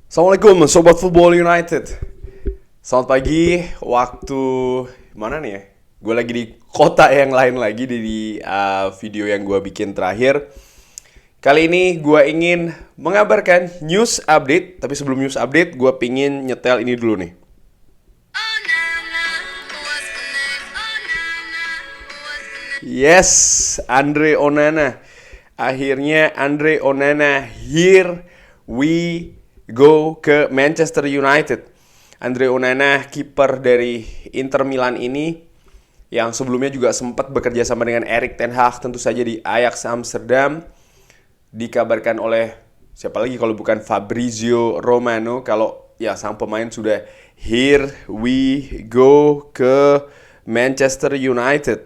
Assalamualaikum Sobat Football United. Selamat pagi, waktu mana nih ya? Gue lagi di kota yang lain lagi di video yang gue bikin terakhir. Kali ini gue ingin mengabarkan news update. Tapi sebelum news update, gue pingin nyetel ini dulu nih. Yes, Andre Onana. Akhirnya Andre Onana here we go ke Manchester United. Andre Onana, kiper dari Inter Milan ini, yang sebelumnya juga sempat bekerja sama dengan Erik ten Hag tentu saja di Ajax Amsterdam. Dikabarkan oleh siapa lagi kalau bukan Fabrizio Romano kalau ya sang pemain sudah here we go ke Manchester United.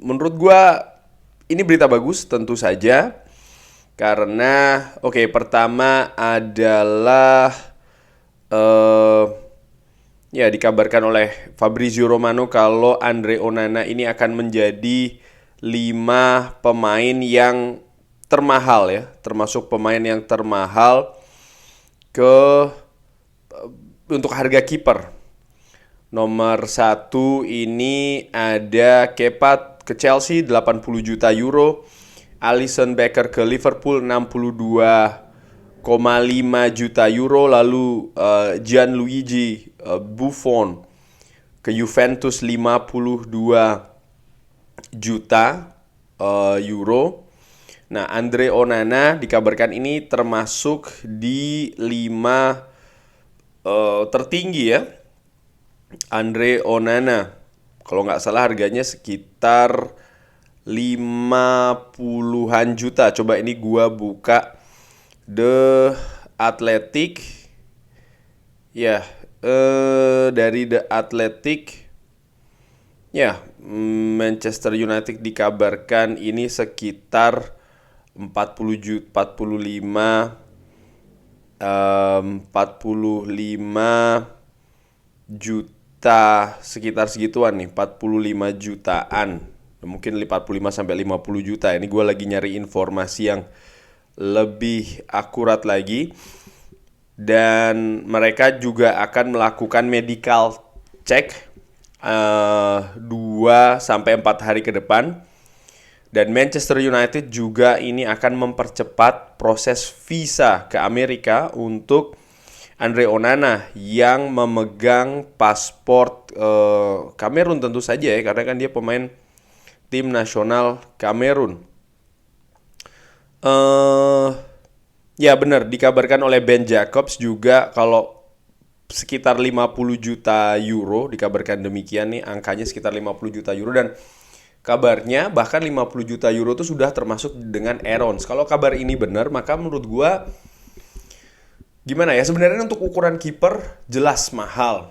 Menurut gue ini berita bagus tentu saja karena pertama adalah ya dikabarkan oleh Fabrizio Romano kalau Andre Onana ini akan menjadi 5 pemain yang termahal ya, termasuk pemain yang termahal untuk harga kiper. Nomor 1 ini ada Kepa ke Chelsea 80 juta euro, Alisson Becker ke Liverpool 62,5 juta euro, lalu Gianluigi Buffon ke Juventus 52 juta euro. Nah, Andre Onana dikabarkan ini termasuk di 5 tertinggi ya. Andre Onana, kalau nggak salah harganya sekitar 50-an juta. Coba ini gua buka The Athletic. Ya, dari The Athletic. Ya, Manchester United dikabarkan ini sekitar 40 juta, 45 juta, sekitar segituan nih, 45 jutaan. Mungkin 45 sampai 50 juta. Ini gue lagi nyari informasi yang lebih akurat lagi. Dan mereka juga akan melakukan medical check 2 sampai 4 hari ke depan. Dan Manchester United juga ini akan mempercepat proses visa ke Amerika untuk Andre Onana yang memegang paspor Kamerun tentu saja ya, karena kan dia pemain tim nasional Kamerun. Ya benar, dikabarkan oleh Ben Jacobs juga kalau sekitar 50 juta euro, dikabarkan demikian nih, angkanya sekitar 50 juta euro. Dan kabarnya bahkan 50 juta euro itu sudah termasuk dengan Aarons. Kalau kabar ini benar, maka menurut gua gimana ya, sebenarnya untuk ukuran kiper jelas mahal.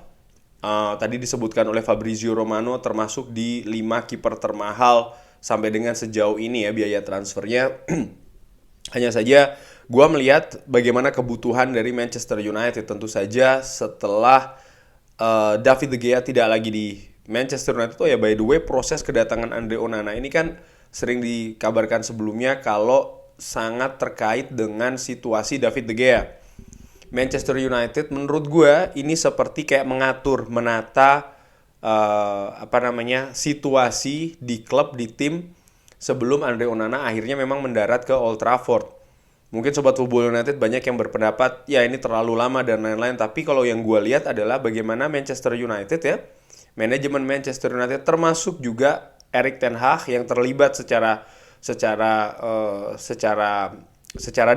Tadi disebutkan oleh Fabrizio Romano termasuk di 5 kiper termahal sampai dengan sejauh ini ya biaya transfernya. Hanya saja gue melihat bagaimana kebutuhan dari Manchester United. Tentu saja setelah David De Gea tidak lagi di Manchester United. Oh ya, by the way, proses kedatangan Andre Onana ini kan sering dikabarkan sebelumnya kalau sangat terkait dengan situasi David De Gea. Manchester United menurut gue ini seperti kayak menata situasi di klub, di tim sebelum Andre Onana akhirnya memang mendarat ke Old Trafford. Mungkin Sobat Football United banyak yang berpendapat ya ini terlalu lama dan lain-lain. Tapi kalau yang gue lihat adalah bagaimana Manchester United ya, manajemen Manchester United termasuk juga Erik ten Hag yang terlibat secara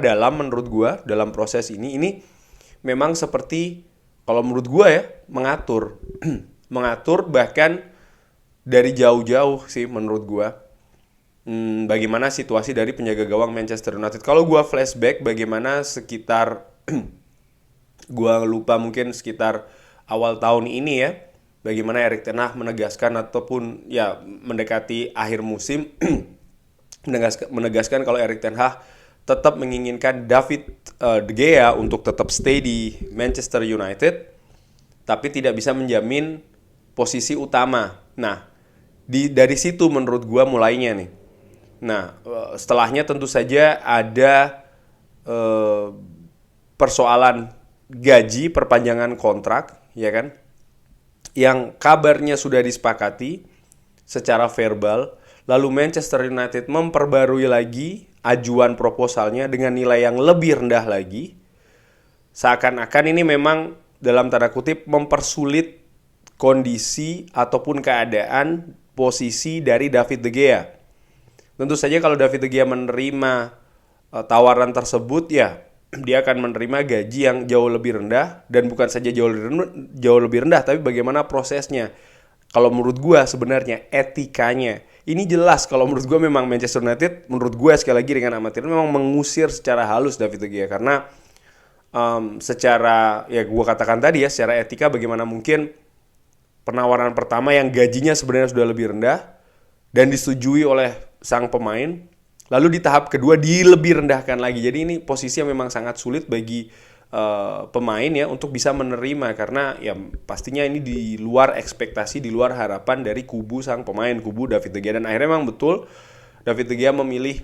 dalam menurut gue dalam proses ini memang seperti, kalau menurut gue ya, mengatur mengatur bahkan dari jauh-jauh sih menurut gue. Bagaimana situasi dari penjaga gawang Manchester United. Kalau gue flashback bagaimana sekitar gue lupa, mungkin sekitar awal tahun ini ya, bagaimana Erik ten Hag menegaskan ataupun ya mendekati akhir musim menegaskan kalau Erik ten Hag tetap menginginkan David De Gea untuk tetap stay di Manchester United, tapi tidak bisa menjamin posisi utama. Nah, dari situ menurut gua mulainya nih. Nah, setelahnya tentu saja ada persoalan gaji, perpanjangan kontrak, ya kan? Yang kabarnya sudah disepakati secara verbal, lalu Manchester United memperbarui lagi ajuan proposalnya dengan nilai yang lebih rendah lagi. Seakan-akan ini memang dalam tanda kutip mempersulit kondisi ataupun keadaan posisi dari David De Gea. Tentu saja kalau David De Gea menerima tawaran tersebut, ya dia akan menerima gaji yang jauh lebih rendah, dan bukan saja jauh lebih rendah, tapi bagaimana prosesnya. Kalau menurut gue sebenarnya etikanya ini jelas. Kalau menurut gue memang Manchester United, menurut gue sekali lagi dengan amatir, memang mengusir secara halus David De Gea karena secara, ya gue katakan tadi ya, secara etika bagaimana mungkin penawaran pertama yang gajinya sebenarnya sudah lebih rendah dan disetujui oleh sang pemain, lalu di tahap kedua lebih rendahkan lagi. Jadi ini posisi yang memang sangat sulit bagi pemain ya untuk bisa menerima, karena ya pastinya ini di luar ekspektasi, di luar harapan dari kubu sang pemain, kubu David De Gea. Dan akhirnya memang betul David De Gea memilih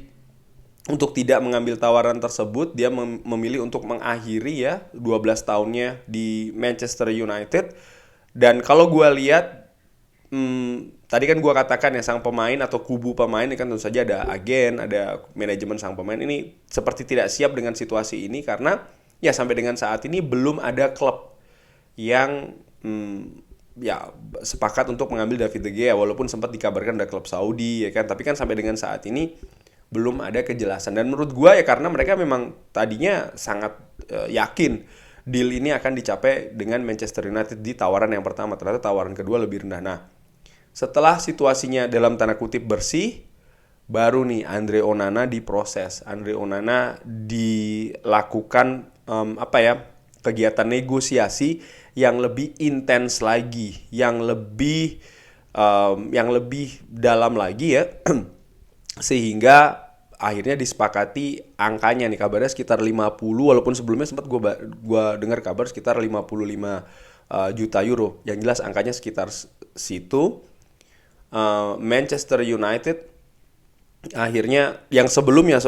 untuk tidak mengambil tawaran tersebut. Dia memilih untuk mengakhiri ya 12 tahunnya di Manchester United. Dan kalau gue lihat, tadi kan gue katakan ya, sang pemain atau kubu pemain ini kan tentu saja ada agen, ada manajemen sang pemain ini seperti tidak siap dengan situasi ini, karena ya sampai dengan saat ini belum ada klub yang ya sepakat untuk mengambil David De Gea, walaupun sempat dikabarkan ada klub Saudi ya kan, tapi kan sampai dengan saat ini belum ada kejelasan. Dan menurut gue ya karena mereka memang tadinya sangat yakin deal ini akan dicapai dengan Manchester United di tawaran yang pertama, ternyata tawaran kedua lebih rendah. Nah, setelah situasinya dalam tanda kutip bersih, baru nih Andre Onana diproses. Andre Onana dilakukan kegiatan negosiasi yang lebih intens lagi, yang lebih dalam lagi ya, sehingga akhirnya disepakati angkanya nih, kabarnya sekitar 50, walaupun sebelumnya sempat gue dengar kabar sekitar 55 juta euro. Yang jelas angkanya sekitar situ. Manchester United akhirnya yang sebelumnya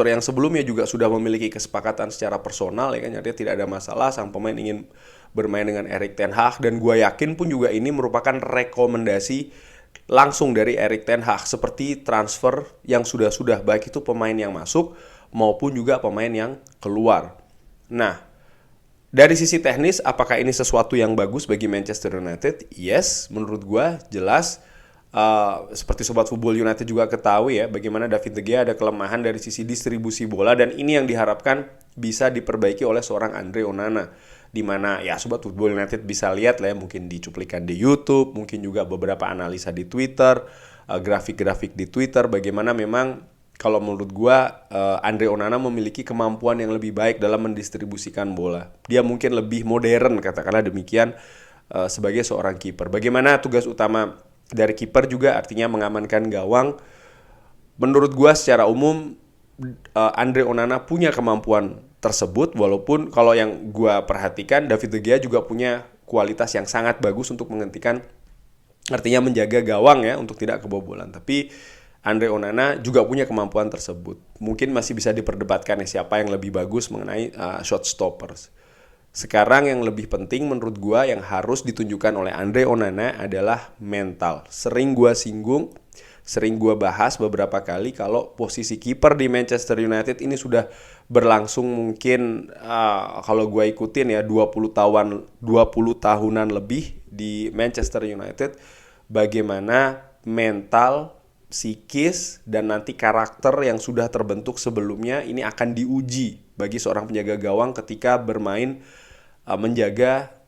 juga sudah memiliki kesepakatan secara personal ya kan, artinya tidak ada masalah sang pemain ingin bermain dengan Erik ten Hag, dan gue yakin pun juga ini merupakan rekomendasi langsung dari Erik ten Hag, seperti transfer yang sudah baik itu pemain yang masuk maupun juga pemain yang keluar. Nah, dari sisi teknis apakah ini sesuatu yang bagus bagi Manchester United? Yes, menurut gue jelas. Seperti Sobat Football United juga ketahui ya, bagaimana David De Gea ada kelemahan dari sisi distribusi bola, dan ini yang diharapkan bisa diperbaiki oleh seorang Andre Onana, dimana ya Sobat Football United bisa lihat lah ya, mungkin di cuplikan di YouTube, mungkin juga beberapa analisa di Twitter, grafik-grafik di Twitter, bagaimana memang kalau menurut gua Andre Onana memiliki kemampuan yang lebih baik dalam mendistribusikan bola. Dia mungkin lebih modern, katakanlah demikian, sebagai seorang kiper. Bagaimana tugas utama dari kiper juga artinya mengamankan gawang. Menurut gua secara umum Andre Onana punya kemampuan tersebut, walaupun kalau yang gua perhatikan David De Gea juga punya kualitas yang sangat bagus untuk menghentikan, artinya menjaga gawang ya untuk tidak kebobolan. Tapi Andre Onana juga punya kemampuan tersebut. Mungkin masih bisa diperdebatkan ya siapa yang lebih bagus mengenai shot stoppers. Sekarang yang lebih penting menurut gue yang harus ditunjukkan oleh Andre Onana adalah mental. Sering gue singgung, sering gue bahas beberapa kali kalau posisi kiper di Manchester United ini sudah berlangsung mungkin kalau gue ikutin ya 20 tahunan lebih di Manchester United. Bagaimana mental, psikis, dan nanti karakter yang sudah terbentuk sebelumnya ini akan diuji bagi seorang penjaga gawang ketika bermain menjaga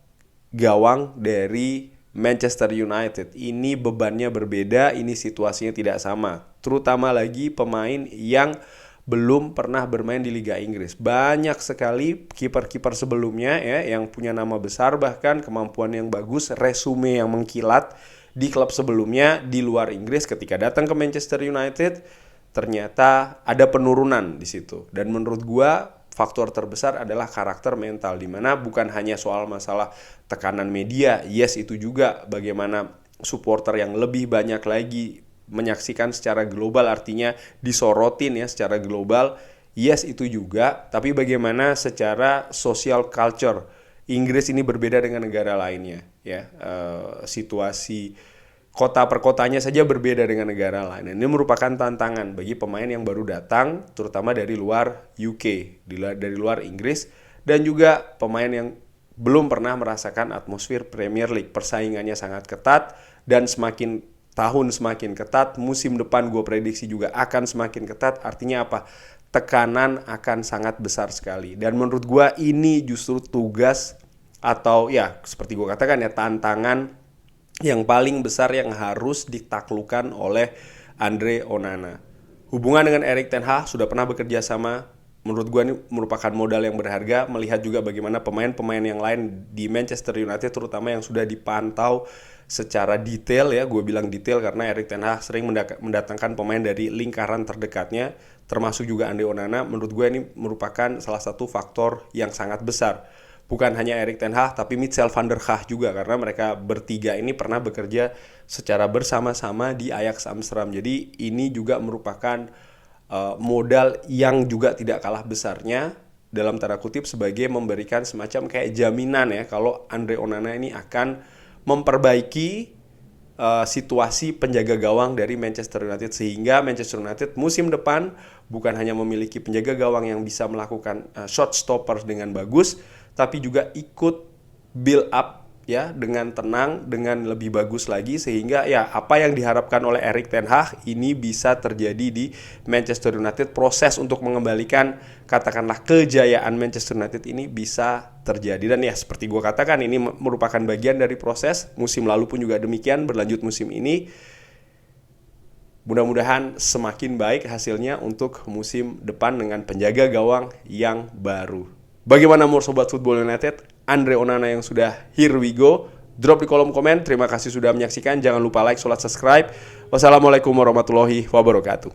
gawang dari Manchester United. Ini bebannya berbeda, ini situasinya tidak sama. Terutama lagi pemain yang belum pernah bermain di Liga Inggris. Banyak sekali kiper-kiper sebelumnya ya yang punya nama besar, bahkan kemampuan yang bagus, resume yang mengkilat di klub sebelumnya di luar Inggris, ketika datang ke Manchester United ternyata ada penurunan di situ. Dan menurut gua faktor terbesar adalah karakter mental, dimana bukan hanya soal masalah tekanan media, yes itu juga, bagaimana supporter yang lebih banyak lagi menyaksikan secara global, artinya disorotin ya secara global, Yes, itu juga, tapi bagaimana secara social culture Inggris ini berbeda dengan negara lainnya, ya. Situasi kota per kotanya saja berbeda dengan negara lain. Ini merupakan tantangan bagi pemain yang baru datang, terutama dari luar UK, dari luar Inggris, dan juga pemain yang belum pernah merasakan atmosfer Premier League. Persaingannya sangat ketat, dan semakin tahun semakin ketat, musim depan gue prediksi juga akan semakin ketat. Artinya apa? Tekanan akan sangat besar sekali. Dan menurut gue ini justru tugas atau ya seperti gue katakan ya, tantangan yang paling besar yang harus ditaklukkan oleh Andre Onana. Hubungan dengan Erik ten Hag sudah pernah bekerja sama. Menurut gue ini merupakan modal yang berharga. Melihat juga bagaimana pemain-pemain yang lain di Manchester United, terutama yang sudah dipantau secara detail ya. Gue bilang detail karena Erik ten Hag sering mendatangkan pemain dari lingkaran terdekatnya, termasuk juga Andre Onana. Menurut gue ini merupakan salah satu faktor yang sangat besar. Bukan hanya Erik ten Hag, tapi Michel van der Gaag juga, karena mereka bertiga ini pernah bekerja secara bersama-sama di Ajax Amsterdam. Jadi ini juga merupakan modal yang juga tidak kalah besarnya, dalam tanda kutip, sebagai memberikan semacam kayak jaminan ya, kalau Andre Onana ini akan memperbaiki situasi penjaga gawang dari Manchester United, sehingga Manchester United musim depan bukan hanya memiliki penjaga gawang yang bisa melakukan shot stopper dengan bagus, tapi juga ikut build up ya dengan tenang, dengan lebih bagus lagi, sehingga ya apa yang diharapkan oleh Erik ten Hag ini bisa terjadi di Manchester United. Proses untuk mengembalikan katakanlah kejayaan Manchester United ini bisa terjadi, dan ya seperti gue katakan ini merupakan bagian dari proses. Musim lalu pun juga demikian, berlanjut musim ini. Mudah-mudahan semakin baik hasilnya untuk musim depan dengan penjaga gawang yang baru. Bagaimana menurut Sobat Football United? Andre Onana yang sudah here we go? Drop di kolom komen. Terima kasih sudah menyaksikan. Jangan lupa like, subscribe. Wassalamualaikum warahmatullahi wabarakatuh.